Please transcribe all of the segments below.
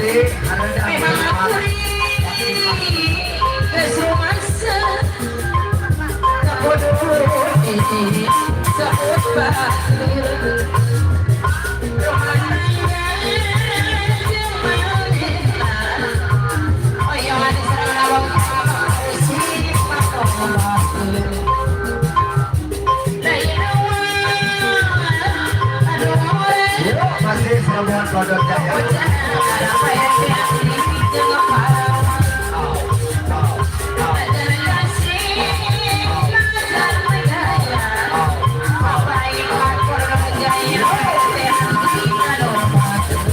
Memang aku kesumasa kebodohan ini seobat masih Serbuan Kodok Jaya.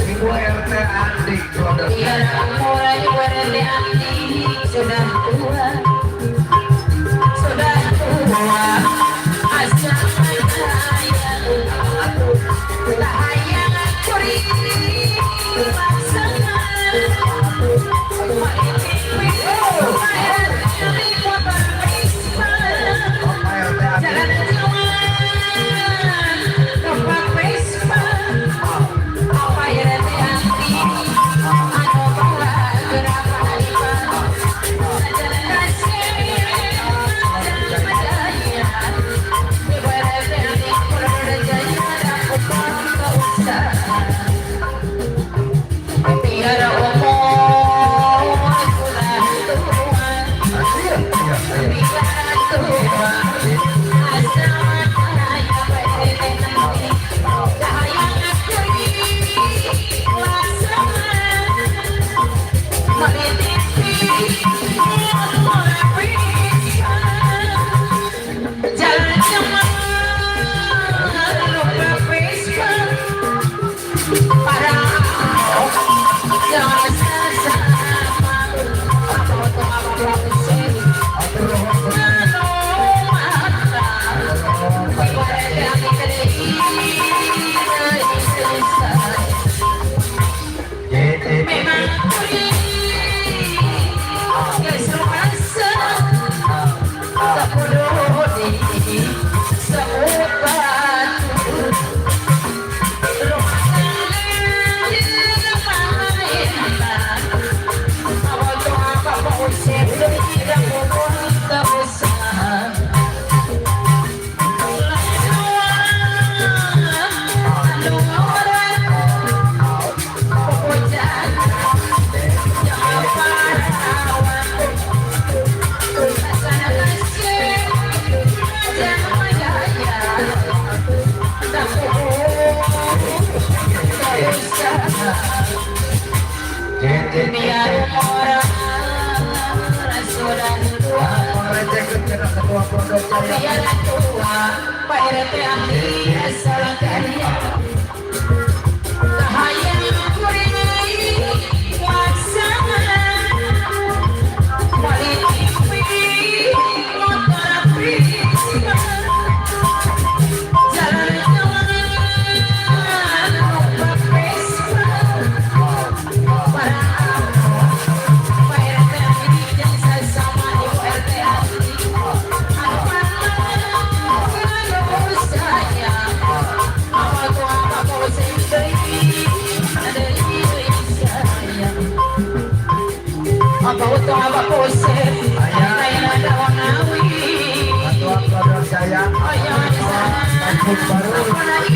Ibu RT Andi Kodok Jaya. Sudah tua, sudah tua, asal saya tak hayang kuri laksana. Jalan tempat Vespa, apa yang nanti anu bawa gerakan lipat. Jalan kasih, jalan berjaya, ibaratnya di Pulau Jaya dapat bangga usaha. Biar omong sudah tua, biar tua, asal saya berhenti, cahaya kuri laksana, melitipi motor Vespa, jalan jalan lupa Vespa, para jangan sesama, apa tuh apa sih? Memang kuri kesumasa kebodohan ini seobat rumah tangga awal tuh apa usir tidak bodoh tak usah. Biar orang sudah tua, Ketua Kodok Jaya. biar tua, Pak RT ahli salah karya. Hayang kuri laksana, melitipi motor Vespa, jalan jalan lupa Vespa, para Pak RT ahli dan sesama Ibu RT ahli, apa saya, apa tuh apa saya ada di saya. Apa utuh apa pose, lain ada warnawi. Ketua Kodok Jaya. Oh ya di sana, Kampung Baru. apa lagi